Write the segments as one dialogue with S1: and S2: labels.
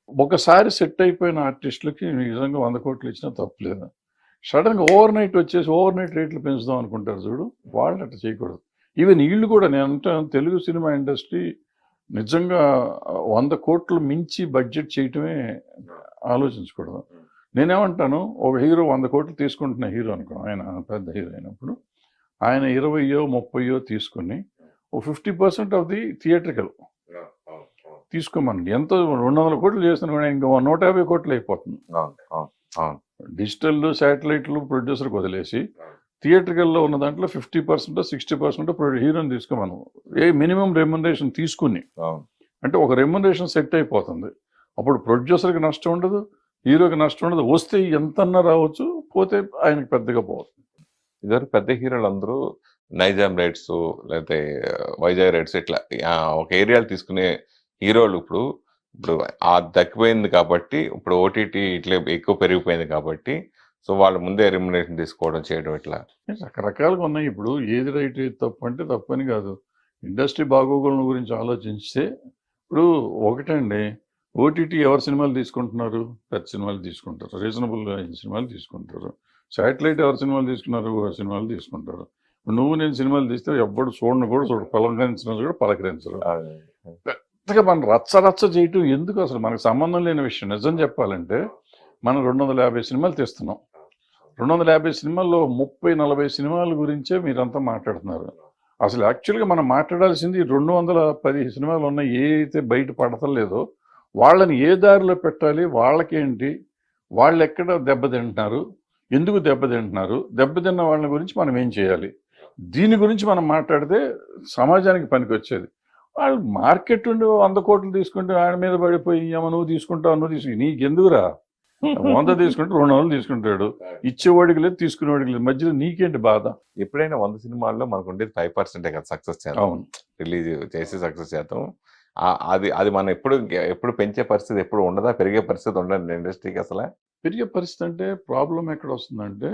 S1: ఒకసారి సెట్ అయిపోయిన ఆర్టిస్టులకి నిజంగా 100 కోట్లు ఇచ్చినా తప్పులేదు. సడన్గా ఓవర్ నైట్ వచ్చేసి ఓవర్ నైట్ రేట్లు పెంచుదాం అనుకుంటారు చూడు, వాళ్ళు అట్లా చేయకూడదు. ఈవెన్ వీళ్ళు కూడా నేను అంటాను, తెలుగు సినిమా ఇండస్ట్రీ నిజంగా 100 కోట్లు మించి బడ్జెట్ చేయటమే ఆలోచించకూడదు. నేనేమంటాను, ఒక హీరో 100 కోట్లు తీసుకుంటున్న హీరో అనుకో, ఆయన పెద్ద హీరో అయినప్పుడు ఆయన 20-30 తీసుకుని ఓ 50% ఆఫ్ ది థియేట్రికల్ తీసుకోమనండి. ఎంతో 200 కోట్లు చేస్తున్నా కూడా ఇంకా 150 కోట్లు అయిపోతుంది. డిజిటల్ శాటిలైట్లు ప్రొడ్యూసర్కి వదిలేసి థియేట్రికల్లో ఉన్న దాంట్లో 50% 60% హీరోని తీసుకోమను. ఏ మినిమం రెమ్యునరేషన్ తీసుకుని, అంటే ఒక రెమ్యునరేషన్ సెట్ అయిపోతుంది. అప్పుడు ప్రొడ్యూసర్కి నష్టం ఉండదు, హీరోకి నష్టం ఉండదు. వస్తే ఎంతన్నా రావచ్చు, పోతే ఆయనకి పెద్దగా పోతుంది.
S2: ఇద్దరు పెద్ద హీరోలు అందరూ నైజాం రైట్స్ లేకపోతే వైజాగ్ రైట్స్ ఇట్లా ఒక ఏరియాలు తీసుకునే హీరోలు ఇప్పుడు ఆ దక్కిపోయింది కాబట్టి, ఇప్పుడు ఓటీటీ ఇట్లా ఎక్కువ పెరిగిపోయింది కాబట్టి, సో వాళ్ళ ముందే రెమ్యునరేషన్ తీసుకోవడం చేయడం ఇట్లా
S1: రకరకాలుగా ఉన్నాయి. ఇప్పుడు ఏది రైట్ ఏది తప్పు అంటే తప్పని కాదు. ఇండస్ట్రీ బాగోగుల గురించి ఆలోచిస్తే ఇప్పుడు ఒకటండి, ఓటీటీ ఎవరు సినిమాలు తీసుకుంటున్నారు? పెద్ద సినిమాలు తీసుకుంటారు, రీజనబుల్గా అయిన సినిమాలు తీసుకుంటారు. శాటిలైట్ ఎవరు సినిమాలు తీసుకున్నారు? సినిమాలు తీసుకుంటారు. నువ్వు నేను సినిమాలు తీస్తే ఎవ్వడు చూడను కూడా చూడు, పలకరించిన కూడా పలకరించరు. పెద్దగా మనం రచ్చ చేయటం ఎందుకు? అసలు మనకు సంబంధం లేని విషయం. నిజం చెప్పాలంటే మనం 250 సినిమాలు తీస్తున్నాం. 250 సినిమాల్లో 30-40 సినిమాల గురించే మీరంతా మాట్లాడుతున్నారు. అసలు యాక్చువల్గా మనం మాట్లాడాల్సింది 210 సినిమాలు ఉన్నాయి, ఏ అయితే బయట పడతలేదో వాళ్ళని ఏ దారిలో పెట్టాలి, వాళ్ళకేంటి, వాళ్ళు ఎక్కడ దెబ్బతింటున్నారు, ఎందుకు దెబ్బతింటున్నారు, దెబ్బతిన్న వాళ్ళ గురించి మనం ఏం చేయాలి, దీని గురించి మనం మాట్లాడితే సమాజానికి పనికి వచ్చేది. వాళ్ళు మార్కెట్ ఉండి 100 కోట్లు తీసుకుంటే ఆయన మీద పడిపోయి ఏమో నువ్వు తీసుకుంటావు, నువ్వు తీసుకు, నీకెందుకురా? 100 తీసుకుంటే 200 తీసుకుంటాడు, ఇచ్చేవాడికి లేదు, తీసుకునేవాడికి లేదు, మధ్యలో నీకేంటి బాధ?
S2: ఎప్పుడైనా 100 సినిమాల్లో మనకు ఉండేది 5% కదా సక్సెస్ చేద్దాం, రిలీజ్ చేసి సక్సెస్ చేద్దాం. అది మనం ఎప్పుడు పెంచే పరిస్థితి ఎప్పుడు ఉండదా, పెరిగే పరిస్థితి ఉండదు ఇండస్ట్రీకి. అసలు
S1: పెరిగే పరిస్థితి అంటే ప్రాబ్లం ఎక్కడ వస్తుందంటే,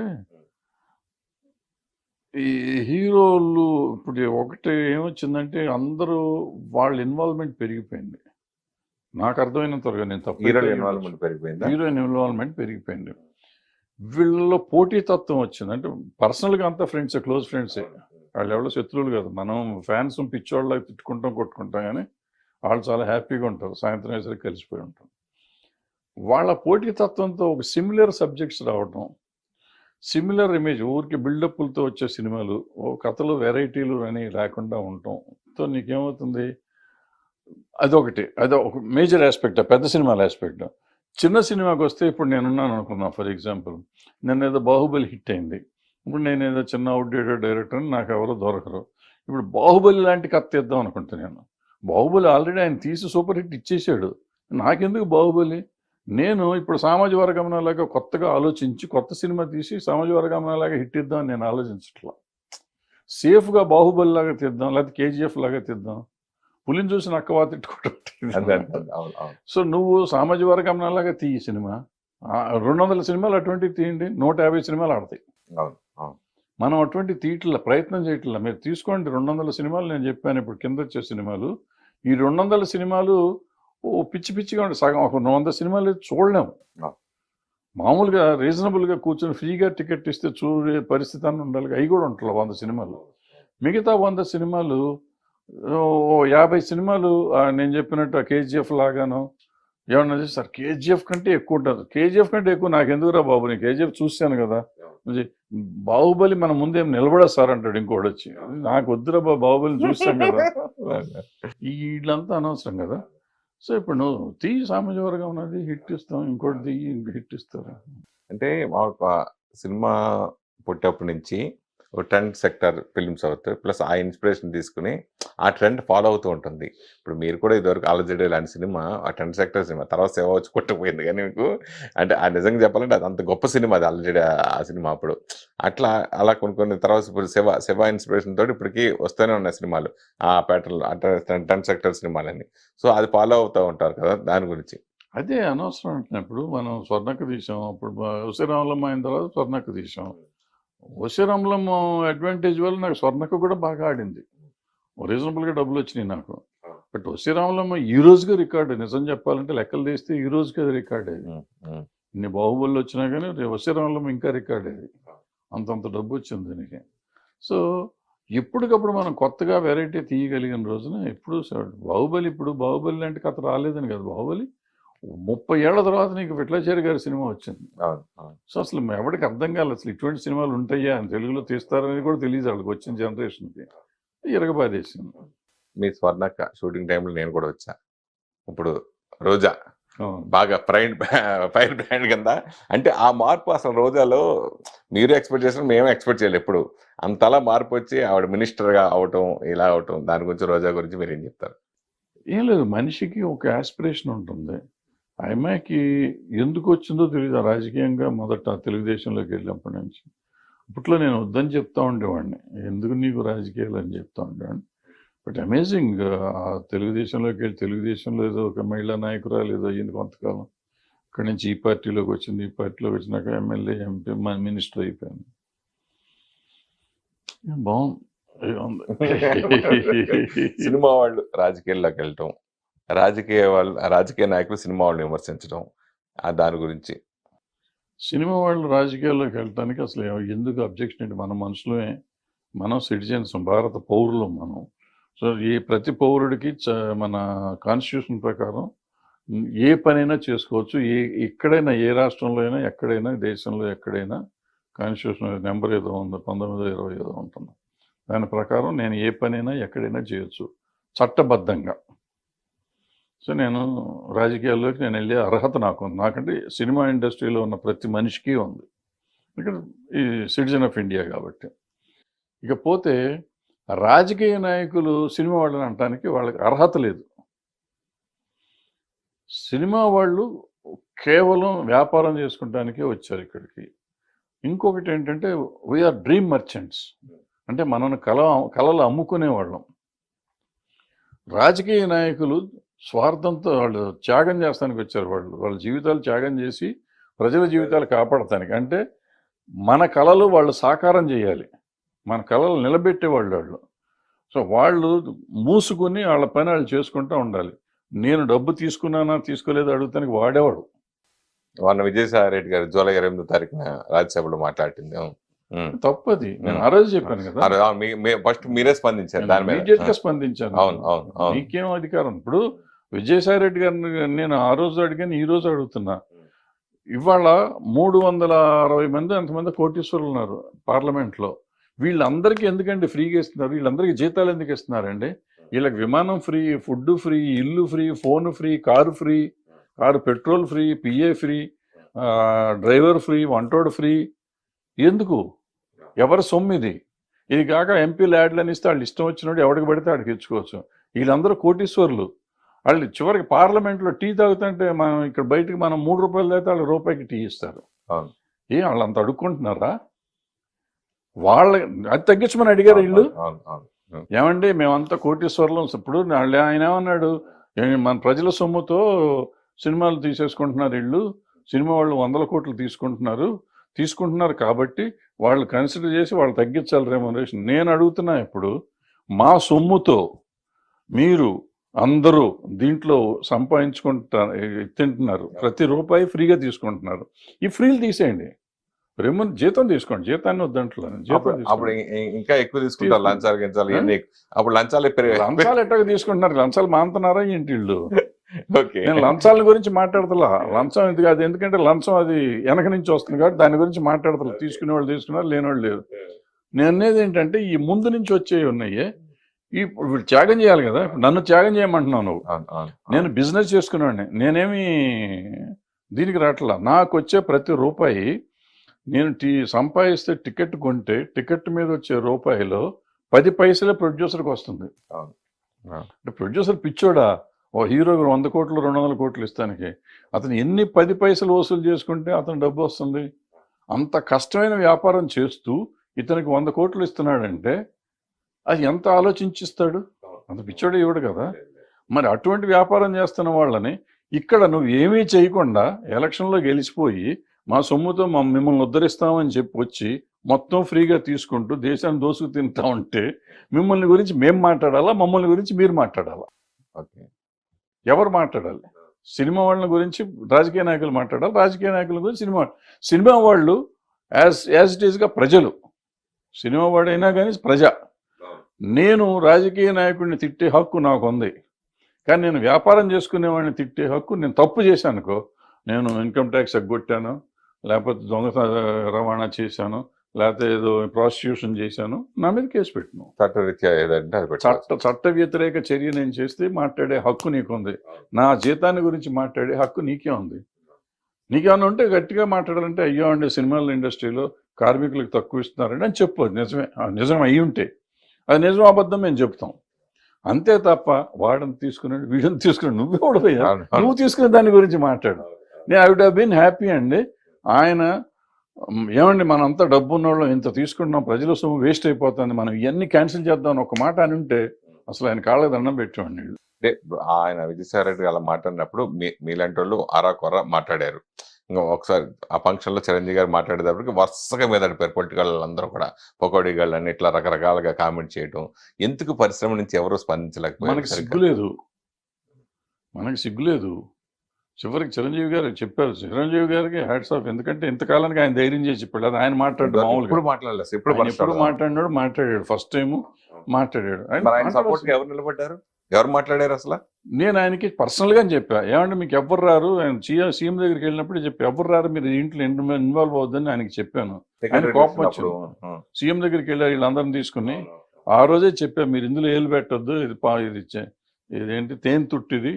S1: ఈ హీరోలు ఇప్పుడు ఒకటి ఏమొచ్చిందంటే అందరూ వాళ్ళ ఇన్వాల్వ్మెంట్ పెరిగిపోయింది. నాకు అర్థమైనంత వరకు, నేను తప్ప,
S2: హీరోయిన్ ఇన్వాల్వ్మెంట్ పెరిగిపోయింది.
S1: హీరోయిన్ ఇన్వాల్వ్మెంట్ పెరిగిపోయింది. వీళ్ళలో పోటీతత్వం వచ్చింది. అంటే పర్సనల్గా అంతా ఫ్రెండ్సే, క్లోజ్ ఫ్రెండ్సే, వాళ్ళు ఎవరో శత్రువులు కాదు. మనం ఫ్యాన్స్ పిచ్చోళ్ళకి తిట్టుకుంటాం, కొట్టుకుంటాం, కానీ వాళ్ళు చాలా హ్యాపీగా ఉంటారు. సాయంత్రం వేసరికి కలిసిపోయి ఉంటాం. వాళ్ళ పోటీతత్వంతో ఒక సిమిలర్ సబ్జెక్ట్స్ రావడం, సిమిలర్ ఇమేజ్, ఊరికి బిల్డప్లతో వచ్చే సినిమాలు, ఓ కథలు వెరైటీలు అని లేకుండా ఉండటంతో నీకేమవుతుంది, అదొకటి మేజర్ ఆస్పెక్ట్, పెద్ద సినిమాల ఆస్పెక్ట్. చిన్న సినిమాకి వస్తే ఇప్పుడు నేనున్నాను అనుకున్నా, ఫర్ ఎగ్జాంపుల్ నేను ఏదో బాహుబలి హిట్ అయింది, ఇప్పుడు నేను ఏదో చిన్న అవుట్డేటెడ్ డైరెక్టర్, నాకు ఎవరో దొరకరు. ఇప్పుడు బాహుబలి లాంటి కథ తీద్దాం అనుకుంటున్నాను. బాహుబలి ఆల్రెడీ ఆయన తీసి సూపర్ హిట్ ఇచ్చేసాడు, నాకెందుకు బాహుబలి? నేను ఇప్పుడు సామాజిక వర్గంలాగా కొత్తగా ఆలోచించి కొత్త సినిమా తీసి సామాజిక వర్గంలాగా హిట్ ఇద్దాం అని నేను ఆలోచించట్లా. సేఫ్గా బాహుబలి లాగా తీద్దాం, లేకపోతే కేజీఎఫ్ లాగా తీద్దాం. పులిని చూసి నక్కవా తిట్టుకోవటం. సో నువ్వు సామాజిక వర్గంలాగా తీయి సినిమా. 200 సినిమాలు అటువంటివి తీయండి, 150 సినిమాలు ఆడతాయి. మనం అటువంటి తీయట్ల ప్రయత్నం చేయట్లా. మీరు తీసుకోండి 200 సినిమాలు, నేను చెప్పాను ఇప్పుడు కింద వచ్చే సినిమాలు. ఈ 200 సినిమాలు పిచ్చి పిచ్చిగా ఉండే, సగం ఒక 100 సినిమాలు చూడలేము. మామూలుగా రీజనబుల్గా కూర్చొని ఫ్రీగా టికెట్ ఇస్తే చూడే పరిస్థితి అని ఉండాలి. అవి కూడా ఉంటాయి 100 సినిమాలు. మిగతా 100 సినిమాలు 50 సినిమాలు నేను చెప్పినట్టు కేజీఎఫ్ లాగాను ఏమన్నా సార్, కేజీఎఫ్ కంటే ఎక్కువ ఉంటుంది. కేజీఎఫ్ కంటే ఎక్కువ నాకు ఎందుకురా బాబు, నేను కేజీఎఫ్ చూశాను కదా. బాహుబలి మన ముందేం నిలబడా సార్ అంటాడు ఇంకోటి వచ్చి, నాకు వద్దురా బాహుబలి చూస్తాను కదా. వీళ్ళంతా అనవసరం కదా. సో ఇప్పుడు నువ్వు సామాజిక వర్గం ఉన్నది హిట్ ఇస్తాం, ఇంకోటి హిట్ ఇస్తారు.
S2: అంటే సినిమా పుట్టేప్పటి నుంచి ఒక ట్రెండ్ సెక్టర్ ఫిల్మ్స్ అవుతాయి, ప్లస్ ఆ ఇన్స్పిరేషన్ తీసుకుని ఆ ట్రెండ్ ఫాలో అవుతూ ఉంటుంది. ఇప్పుడు మీరు కూడా ఇదివరకు ఆలోచన లాంటి సినిమా ఆ ట్రెండ్ సెక్టర్ సినిమా, తర్వాత సేవ వచ్చి కొట్టకపోయింది, కానీ మీకు అంటే ఆ నిజంగా చెప్పాలంటే అది అంత గొప్ప సినిమా అది ఆల్రెడీ ఆ సినిమా. అప్పుడు అలా కొన్ని తర్వాత ఇప్పుడు శివ ఇన్స్పిరేషన్ తోటి ఇప్పటికీ వస్తూనే ఉన్నాయి సినిమాలు, ఆ ప్యాటర్న్ అంటే ట్రెండ్ సెక్టర్ సినిమాలని. సో అది ఫాలో అవుతూ ఉంటారు కదా, దాని గురించి.
S1: అదే అనవసరం అంటున్నప్పుడు మనం స్వర్ణక్క తీసాం, అప్పుడు ఉసిరామలమ్మ అయిన తర్వాత స్వర్ణక్క తీసాం. ఉసిరామలమ్మ అడ్వాంటేజ్ వల్ల నాకు స్వర్ణక్క కూడా బాగా ఆడింది, రీజనబుల్గా డబ్బులు వచ్చినాయి నాకు. బట్ వసీ రామలమ్మ ఈ రోజుగా రికార్డు, నిజం చెప్పాలంటే లెక్కలు తీస్తే ఈ రోజుకి అది రికార్డు అది. ఇన్ని బాహుబలి వచ్చినా కానీ వసీ రామలమ్మ ఇంకా రికార్డు అది, అంతంత డబ్బు వచ్చింది దీనికి. సో ఎప్పటికప్పుడు మనం కొత్తగా వెరైటీ తీయగలిగిన రోజున ఎప్పుడు బాహుబలి, ఇప్పుడు బాహుబలి లాంటి కథ రాలేదని కాదు, బాహుబలి 30 ఏళ్ల తర్వాత నీకు విఠలాచారి గారి సినిమా వచ్చింది. సో అసలు ఎవరికి అర్థం కాలేదు అసలు ఇటువంటి సినిమాలు ఉంటాయా అని, తెలుగులో తీస్తారని కూడా తెలియదు వాళ్ళకి, వచ్చిన జనరేషన్కి ఇరగబాదేసింది.
S2: మీ స్వర్ణక్క షూటింగ్ టైంలో నేను కూడా వచ్చా. ఇప్పుడు రోజా బాగా ఫైర్ బ్రాండ్ కింద, అంటే ఆ మార్పు అసలు రోజాలో మీరు ఎక్స్పెక్ట్ చేసిన మేము ఎక్స్పెక్ట్ చేయలేదు. ఎప్పుడు అంతలా మార్పు వచ్చి ఆవిడ మినిస్టర్గా అవటం, ఇలా అవటం, దాని గురించి రోజా గురించి మీరు ఏం చెప్తారు?
S1: ఏం లేదు, మనిషికి ఒక ఆస్పిరేషన్ ఉంటుంది. ఆ అమ్మాయికి ఎందుకు వచ్చిందో తెలియదు రాజకీయంగా. మొదట తెలుగుదేశంలోకి వెళ్ళినప్పటి నుంచి అప్పట్లో నేను వద్దని చెప్తా ఉండేవాడిని, ఎందుకు నీకు రాజకీయాలు అని చెప్తా ఉండేవాడిని. బట్ అమేజింగ్, తెలుగుదేశంలోకి వెళ్ళి తెలుగుదేశంలో ఏదో ఒక మహిళా నాయకురాలు ఏదో అయ్యింది కొంతకాలం. అక్కడి నుంచి ఈ పార్టీలోకి వచ్చింది, ఈ పార్టీలోకి వచ్చినాక ఎమ్మెల్యే, ఎంపీ, మినిస్టర్ అయిపోయాను. బాగుంది.
S2: సినిమా వాళ్ళు రాజకీయాల్లోకి వెళ్ళటం, రాజకీయ నాయకులు సినిమా వాళ్ళని విమర్శించడం, దాని గురించి.
S1: సినిమా వాళ్ళు రాజకీయాల్లోకి వెళ్ళటానికి అసలు ఎందుకు అబ్జెక్షన్ ఏంటి? మన మనుషులమే, మనం సిటిజన్స్, భారత పౌరులు మనం. సో ఈ ప్రతి పౌరుడికి మన కాన్స్టిట్యూషన్ ప్రకారం ఏ పనైనా చేసుకోవచ్చు. ఎక్కడైనా, ఏ రాష్ట్రంలో అయినా, ఎక్కడైనా, దేశంలో ఎక్కడైనా కాన్స్టిట్యూషన్ నెంబర్ ఏదో ఉంది, 1920 ఏదో ఉంటుంది. దాని ప్రకారం నేను ఏ పనైనా ఎక్కడైనా చేయొచ్చు చట్టబద్ధంగా. సో నేను రాజకీయాల్లోకి నేను వెళ్ళే అర్హత నాకు ఉంది, నాకంటే సినిమా ఇండస్ట్రీలో ఉన్న ప్రతి మనిషికి ఉంది, ఇక్కడ ఈ సిటిజన్ ఆఫ్ ఇండియా కాబట్టి. ఇకపోతే రాజకీయ నాయకులు సినిమా వాళ్ళని అనటానికి వాళ్ళకి అర్హత లేదు. సినిమా వాళ్ళు కేవలం వ్యాపారం చేసుకుంటానికే వచ్చారు ఇక్కడికి. ఇంకొకటి ఏంటంటే వీఆర్ డ్రీమ్ మర్చెంట్స్, అంటే మనల్ని కళలు అమ్ముకునేవాళ్ళం. రాజకీయ నాయకులు స్వార్థంతో వాళ్ళు త్యాగం చేస్తానికి వచ్చారు. వాళ్ళ జీవితాలు త్యాగం చేసి ప్రజల జీవితాలు కాపాడటానికి, అంటే మన కళలు వాళ్ళు సాకారం చేయాలి, మన కళలు నిలబెట్టేవాళ్ళు. సో వాళ్ళు మూసుకుని వాళ్ళ పని వాళ్ళు చేసుకుంటూ ఉండాలి. నేను డబ్బు తీసుకున్నానా తీసుకోలేదు అడుగుతానికి వాడేవాడు.
S2: మొన్న విజయసాయి రెడ్డి గారు జూలై 28వ తారీఖున రాజ్యసభలో మాట్లాడింది
S1: తప్పది. నేను ఆ రోజు చెప్పాను కదా,
S2: ఫస్ట్ మీరే స్పందించారు దాని మీద.
S1: ఇమీడియట్ గా స్పందించాను.
S2: అవును,
S1: మీకేం అధికారం? ఇప్పుడు విజయసాయి రెడ్డి గారిని నేను ఆ రోజు అడిగాను, ఈ రోజు అడుగుతున్నా. ఇవాళ 360 మంది అంతమంది కోటీశ్వరులు ఉన్నారు పార్లమెంట్లో. వీళ్ళందరికీ ఎందుకండి ఫ్రీగా ఇస్తున్నారు? వీళ్ళందరికీ జీతాలు ఎందుకు ఇస్తున్నారండి? వీళ్ళకి విమానం ఫ్రీ, ఫుడ్ ఫ్రీ, ఇల్లు free, phone free, car free, car petrol free, PA free, driver free, వంటోడు ఫ్రీ. ఎందుకు? ఎవరి సొమ్ము ఇది? ఇది కాక ఎంపీ ల్యాడ్లని ఇస్తే వాళ్ళు ఇష్టం వచ్చినట్టు ఎవరికి పడితే వాడికి ఇచ్చుకోవచ్చు. వీళ్ళందరూ కోటీశ్వరులు. వాళ్ళు చివరికి పార్లమెంట్లో టీ తాగుతుంటే మనం ఇక్కడ బయటకు మనం 3 రూపాయలు తాగితే వాళ్ళు రూపాయికి టీ ఇస్తారు. వాళ్ళు అంత అడుక్కుంటున్నారా? అది తగ్గించమని అడిగారు వీళ్ళు. ఏమండి మేమంతా కోటీశ్వరులం. ఇప్పుడు ఆయన ఏమన్నాడు, మన ప్రజల సొమ్ముతో సినిమాలు తీసేసుకుంటున్నారు వీళ్ళు, సినిమా వాళ్ళు 100 కోట్లు తీసుకుంటున్నారు కాబట్టి వాళ్ళు కన్సిడర్ చేసి వాళ్ళు తగ్గించాలి రెమ్యునరేషన్. నేను అడుగుతున్నా, ఇప్పుడు మా సొమ్ముతో మీరు అందరూ దీంట్లో తింటున్నారు, ప్రతి రూపాయి ఫ్రీగా తీసుకుంటున్నారు. ఈ ఫ్రీలు తీసేయండి, జీతం తీసుకోండి, జీతాన్ని వద్దంట్లో.
S2: అప్పుడు ఇంకా ఎక్కువ తీసుకుంటారు, లంచాలు గించాలి. అప్పుడు లంచాలు
S1: ఎట్టగా తీసుకుంటున్నారు? లంచాలు మానుతున్నారా ఏంటి వీళ్ళు? నేను లంచాల గురించి మాట్లాడతలా. లంచం ఎందుకు? అది ఎందుకంటే లంచం అది వెనక నుంచి వస్తుంది కాబట్టి దాని గురించి మాట్లాడతలా. తీసుకునే వాళ్ళు తీసుకున్నారు, లేనివాళ్ళు లేరు. నేను అనేది ఏంటంటే ఈ ముందు నుంచి వచ్చేవి ఉన్నాయి, వీళ్ళు త్యాగం చేయాలి కదా. నన్ను త్యాగం చేయమంటున్నావు నువ్వు. నేను బిజినెస్ చేసుకున్నాను, నేనేమి దీనికి రావట్లా. నాకు వచ్చే ప్రతి రూపాయి నేను సంపాదిస్తే టికెట్ కొంటే టికెట్ మీద వచ్చే రూపాయిలో 10 పైసలే ప్రొడ్యూసర్కి వస్తుంది. అంటే ప్రొడ్యూసర్ పిచ్చోడా? ఓ హీరోకి 100 కోట్లు 200 కోట్లు ఇస్తానికి అతను ఎన్ని 10 పైసలు వసూలు చేసుకుంటే అతను డబ్బు వస్తుంది? అంత కష్టమైన వ్యాపారం చేస్తూ ఇతనికి 100 కోట్లు ఇస్తున్నాడంటే అది ఎంత ఆలోచించిస్తాడు? అంత పిచ్చోడు ఇవ్వడు కదా. మరి అటువంటి వ్యాపారం చేస్తున్న వాళ్ళని ఇక్కడ నువ్వు ఏమీ చేయకుండా ఎలక్షన్లో గెలిచిపోయి మా సొమ్ముతో మిమ్మల్ని ఉద్ధరిస్తామని చెప్పి వచ్చి మొత్తం ఫ్రీగా తీసుకుంటూ దేశాన్ని దోసుకు తింటా ఉంటే మిమ్మల్ని గురించి మేము మాట్లాడాలా, మమ్మల్ని గురించి మీరు మాట్లాడాలా?
S2: ఓకే.
S1: ఎవరు మాట్లాడాలి? సినిమా వాళ్ళ గురించి రాజకీయ నాయకులు మాట్లాడాలి, రాజకీయ నాయకుల గురించి సినిమా వాళ్ళు యాజ్ ఇట్ ఈస్గా ప్రజలు. సినిమా వాడైనా కానీ ప్రజ. నేను రాజకీయ నాయకుడిని తిట్టే హక్కు నాకు ఉంది, కానీ నేను వ్యాపారం చేసుకునేవాడిని తిట్టే హక్కు, నేను తప్పు చేశాను అనుకో, నేను ఇన్కమ్ ట్యాక్స్ ఎగ్గొట్టాను, లేకపోతే దొంగ రవాణా చేశాను, లేకపోతే ఏదో ప్రాసిక్యూషన్ చేశాను, నా మీద కేసు పెట్టను.
S2: చట్టరీత్యా ఏదంటే అది పెట్టాలి.
S1: చట్ట వ్యతిరేక చర్య నేను చేస్తే మాట్లాడే హక్కు నీకుంది. నా జీతాన్ని గురించి మాట్లాడే హక్కు నీకే ఉంది. నీకేమన్నా ఉంటే గట్టిగా మాట్లాడాలంటే, అయ్యో అండి సినిమాల ఇండస్ట్రీలో కార్మికులకు తక్కువ ఇస్తున్నారండి అని చెప్పు. అది నిజమే, నిజం అయ్యి ఉంటే అది నిజం అబద్ధం మేము చెప్తాం. అంతే తప్ప వాడిని తీసుకున్నాడు వీడిని తీసుకున్నాడు నువ్వే ఓడిపోయా, నువ్వు తీసుకునే దాని గురించి మాట్లాడు. నేను I would have been happy అండి. ఆయన ఏమండి మనంతా డబ్బు ఉన్నవాళ్ళం ఇంత తీసుకుంటున్నాం, ప్రజల సొమ్ము వేస్ట్ అయిపోతుంది, మనం ఇవన్నీ క్యాన్సిల్ చేద్దాం ఒక మాట అని ఉంటే అసలు ఆయన కాళ్ళకి దండం పెట్టేవాడిని.
S2: అంటే ఆయన విజయసాయి రెడ్డి అలా మాట్లాడినప్పుడు మీలాంటి వాళ్ళు ఆరా కొర మాట్లాడారు. ఇంకా ఒకసారి ఆ ఫంక్షన్ లో చిరంజీవి గారు మాట్లాడేటప్పటికి వరుసగా మీద అడిపారు పొలిటికల్ అందరూ కూడా, పకోడీ గాళ్ళు అని ఇట్లా రకరకాలుగా కామెంట్ చేయడం. ఎందుకు పరిశ్రమ నుంచి ఎవరు స్పందించలేకపోయారు?
S1: మనకి సిగ్గులేదు. చివరికి చిరంజీవి గారు చెప్పారు, చిరంజీవి గారికి హ్యాట్స్ ఆఫ్. ఎందుకంటే ఇంతకాలానికి ఆయన ధైర్యం చేసి చెప్పాడు. అది ఆయన మాట్లాడు మామూలుగా
S2: ఎప్పుడు మాట్లాడలేదు,
S1: ఎప్పుడు మాట్లాడాడు ఫస్ట్ టైం మాట్లాడాడు.
S2: ఆయన సపోర్ట్ ఎవరు నిలబడ్డారు, ఎవరు మాట్లాడారు అసలు?
S1: నేను ఆయనకి పర్సనల్గా చెప్పా, ఏమంటే మీకు ఎవరు రారు, ఆయన సీఎం దగ్గరికి వెళ్ళినప్పుడు చెప్పి ఎవరు రారు మీరు ఇంట్లో ఇన్వాల్వ్ అవుద్దని ఆయనకి చెప్పాను. ఆయన కోపం వచ్చింది. సీఎం దగ్గరికి వెళ్ళారు వీళ్ళందరిని తీసుకుని, ఆ రోజే చెప్పా మీరు ఇందులో ఏలు పెట్టొద్దు, ఇదేంటి తేనె తుట్టిది,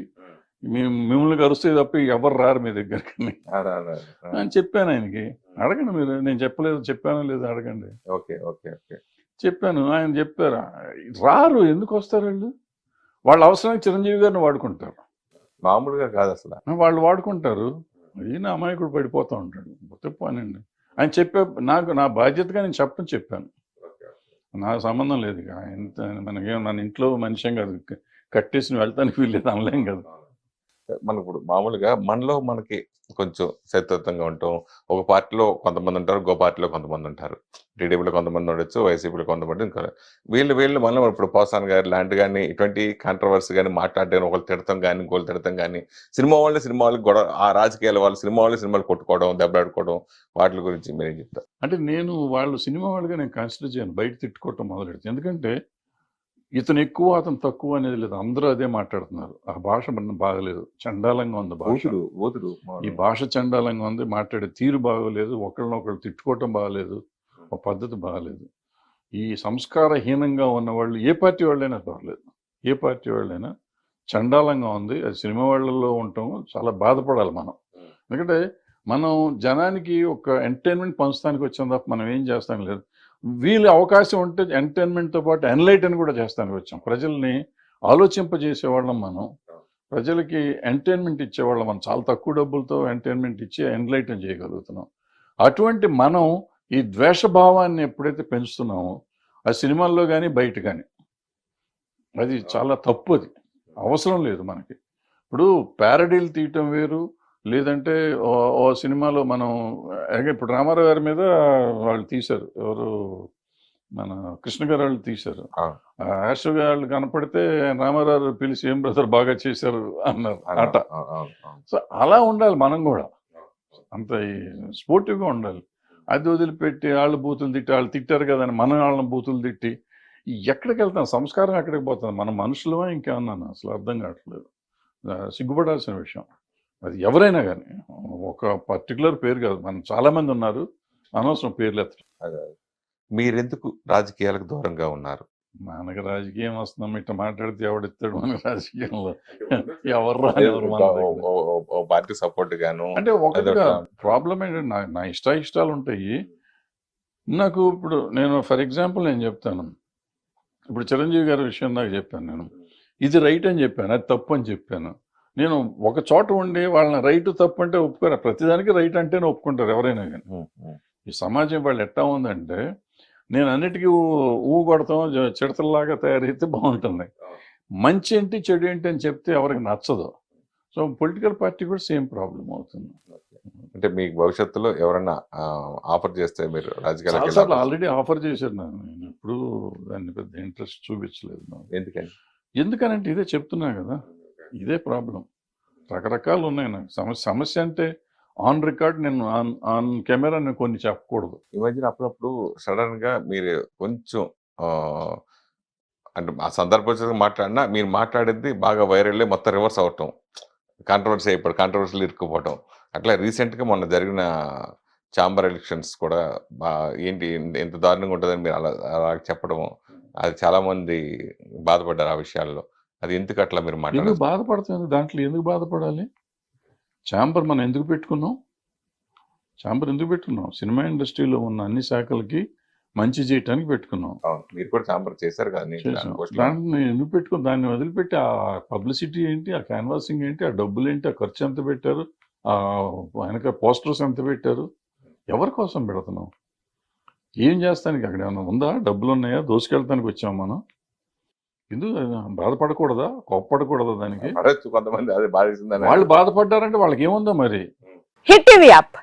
S1: మిమ్మల్ని కరుస్తే తప్ప ఎవరు రారు మీ దగ్గరికి అని చెప్పాను ఆయనకి. అడగండి మీరు, నేను చెప్పానో లేదో అడగండి.
S2: ఓకే ఓకే ఓకే
S1: చెప్పాను. ఆయన చెప్పారు రారు, ఎందుకు వస్తారు వాళ్ళు, వాళ్ళ అవసరానికి చిరంజీవి గారిని వాడుకుంటారు,
S2: మామూలుగా కాదు అసలు
S1: వాళ్ళు వాడుకుంటారు. ఈయన అమాయకుడు పడిపోతూ ఉంటాడు. చెప్పానండి ఆయన చెప్పే, నా బాధ్యతగా నేను చెప్పాను. నా సంబంధం లేదు ఇక ఎంత మనకేం, నన్ను ఇంట్లో మనిషిం కాదు, కట్టేసి వెళ్తానికి వీల్లేదు అనలేం కదా.
S2: మనకు ఇప్పుడు మామూలుగా మనకి కొంచెం శత్రుత్వంగా ఉంటాం. ఒక పార్టీలో కొంతమంది ఉంటారు, ఇంకో పార్టీలో కొంతమంది ఉంటారు. టీడీపీలో కొంతమంది ఉండొచ్చు, వైసీపీలో కొంతమంది ఇంకా వీళ్ళు మనం ఇప్పుడు పోసాన్ గారు లాంటి కానీ ఇటువంటి కాంట్రవర్సీ కానీ మాట్లాడడం, ఒకళ్ళు తిడతాం కానీ ఇంకోళ్ళు తిడతాం కానీ, సినిమా వాళ్ళకి గొడవ, ఆ రాజకీయాల వాళ్ళు సినిమాలు కొట్టుకోవడం, దెబ్బలాడుకోవడం, వాటి గురించి మీరేం చెప్తారు?
S1: అంటే నేను వాళ్ళు సినిమా వాళ్ళుగా నేను కన్సిడర్ చేయను, బయట తిట్టుకోవటం మొదలెడుతుంది. ఎందుకంటే ఇతను ఎక్కువ అతను తక్కువ అనేది లేదు, అందరూ అదే మాట్లాడుతున్నారు. ఆ భాష మన బాగలేదు, చండాలంగా ఉంది భాష. ఈ భాష చండాలంగా ఉంది, మాట్లాడే తీరు బాగోలేదు, ఒకళ్ళనొకళ్ళు తిట్టుకోవటం బాగలేదు, ఒక పద్ధతి బాగలేదు. ఈ సంస్కారహీనంగా ఉన్న వాళ్ళు ఏ పార్టీ వాళ్ళైనా పర్లేదు, ఏ పార్టీ వాళ్ళైనా చండాలంగా ఉంది. అది సినిమా వాళ్ళలో ఉండటం చాలా బాధపడాలి మనం. ఎందుకంటే మనం జనానికి ఒక ఎంటర్టైన్మెంట్ పంచడానికి వచ్చాం తప్ప మనం ఏం చేస్తాం లేదు. వీళ్ళు అవకాశం ఉంటే ఎంటర్టైన్మెంట్తో పాటు ఎన్లైటన్ కూడా చేస్తానికి వచ్చాం. ప్రజల్ని ఆలోచింపజేసేవాళ్ళం మనం, ప్రజలకి ఎంటర్టైన్మెంట్ ఇచ్చేవాళ్ళం మనం. చాలా తక్కువ డబ్బులతో ఎంటర్టైన్మెంట్ ఇచ్చి ఎన్లైటన్ చేయగలుగుతున్నాం. అటువంటి మనం ఈ ద్వేషభావాన్ని ఎప్పుడైతే పెంచుతున్నామో, ఆ సినిమాల్లో కానీ బయట కానీ, అది చాలా తప్పు. అది అవసరం లేదు మనకి. ఇప్పుడు ప్యారడీలు తీయటం వేరు, లేదంటే ఓ సినిమాలో మనం ఇప్పుడు రామారావు గారి మీద వాళ్ళు తీశారు, ఎవరు మన కృష్ణ గారు వాళ్ళు తీశారు. యాష్ వాళ్ళు కనపడితే రామారావు పిలిచి ఏం బ్రదర్ బాగా చేశారు అన్నారు అట. సో అలా ఉండాలి మనం కూడా, అంత స్పోర్టివ్గా ఉండాలి. అది వదిలిపెట్టి వాళ్ళు బూతులు తిట్టి, వాళ్ళు తిట్టారు కదని మనం వాళ్ళని బూతులు తిట్టి ఎక్కడికి వెళ్తాం? సంస్కారం ఎక్కడికి పోతుంది? మన మనుషులమా ఇంకేమన్నా? అసలు అర్థం కావట్లేదు. సిగ్గుపడాల్సిన విషయం అది. ఎవరైనా కానీ ఒక పర్టికులర్ పేరు కాదు, మనం చాలామంది ఉన్నారు, అనవసరం పేర్లు ఎత్తడం.
S2: మీరెందుకు రాజకీయాలకు దూరంగా ఉన్నారు?
S1: మనకు రాజకీయం వస్తున్నాం ఇట్లా మాట్లాడితే ఎవడెత్తాడు మన రాజకీయంలో?
S2: పార్టీ సపోర్ట్ గాను
S1: అంటే ఒకటిగా ప్రాబ్లం ఏంటంటే నా ఇష్టాలు ఉంటాయి నాకు. ఇప్పుడు నేను ఫర్ ఎగ్జాంపుల్ నేను చెప్తాను, ఇప్పుడు చిరంజీవి గారి విషయం నాకు చెప్పాను, నేను ఇది రైట్ అని చెప్పాను, అది తప్పు అని చెప్పాను. నేను ఒక చోట ఉండి వాళ్ళని రైట్ తప్పు అంటే ఒప్పుకోరు, ప్రతిదానికి రైట్ అంటేనే ఒప్పుకుంటారు ఎవరైనా కానీ. ఈ సమాజం వాళ్ళు ఎట్టా ఉందంటే, నేను అన్నిటికీ కొడతాం, చిడతల్లాగా తయారైతే బాగుంటుంది. మంచి ఏంటి చెడు ఏంటి అని చెప్తే ఎవరికి నచ్చదు. సో పొలిటికల్ పార్టీ కూడా సేమ్ ప్రాబ్లం అవుతుంది.
S2: అంటే మీకు భవిష్యత్తులో ఎవరైనా ఆఫర్ చేస్తే మీరు రాజకీయాలకు?
S1: ఆల్రెడీ ఆఫర్ చేశారు, నేను ఎప్పుడు దాన్ని పెద్ద ఇంట్రెస్ట్ చూపించలేదు.
S2: ఎందుకని?
S1: ఎందుకనంటే ఇదే చెప్తున్నా కదా, ఇదే ప్రాబ్లం. రకరకాలు ఉన్నాయి నాకు. సమస్య అంటే ఆన్ రికార్డ్ నేను ఆన్ కెమెరా నేను కొన్ని చెప్పకూడదు.
S2: ఈ మధ్యన అప్పుడప్పుడు సడన్ గా మీరు కొంచెం అంటే ఆ సందర్భోచితంగా మాట్లాడినా మీరు మాట్లాడేది బాగా వైరల్ మొత్తం రివర్స్ అవటం, కాంట్రవర్సీ అయిపోవడం, కాంట్రవర్సీలు ఇరుక్కుపోవటం. అట్లా రీసెంట్గా మొన్న జరిగిన ఛాంబర్ ఎలక్షన్స్ కూడా ఏంటి ఎంత దారుణంగా ఉంటుందని మీరు అలా చెప్పడము, అది చాలా మంది బాధపడ్డారు ఆ విషయాల్లో. అది ఎందుకు అట్లా మీరు
S1: ఎందుకు
S2: మాట్లాడారు?
S1: బాధపడుతుంది? దాంట్లో ఎందుకు బాధపడాలి? ఛాంబర్ మనం ఎందుకు పెట్టుకున్నాం? ఛాంబర్ ఎందుకు పెట్టుకున్నాం? సినిమా ఇండస్ట్రీలో ఉన్న అన్ని శాఖలకి మంచి చేయటానికి పెట్టుకున్నాం.
S2: అవును, మీరు కూడా ఛాంబర్ చేశారు కదా.
S1: చేసాం. దాన్ని ఎందుకు పెట్టుకుని దాన్ని వదిలిపెట్టి ఆ పబ్లిసిటీ ఏంటి, ఆ క్యాన్వాసింగ్ ఏంటి, ఆ డబ్బులు ఏంటి, ఆ ఖర్చు ఎంత పెట్టారు, ఆ వెనక పోస్టర్స్ ఎంత పెట్టారు, ఎవరి కోసం పెడుతున్నాం? ఏం చేస్తానికి అక్కడ ఏమన్నా ఉందా? డబ్బులు ఉన్నాయా? దోసుకెళ్తానికి వచ్చాం మనం? ఎందుకు బాధపడకూడదా? కోప్పడకూడదా దానికి?
S2: పడచ్చు కొంతమంది, అది బాధేసిందని.
S1: వాళ్ళు బాధపడ్డారంటే వాళ్ళకి ఏముందో మరి.
S3: Hit TV app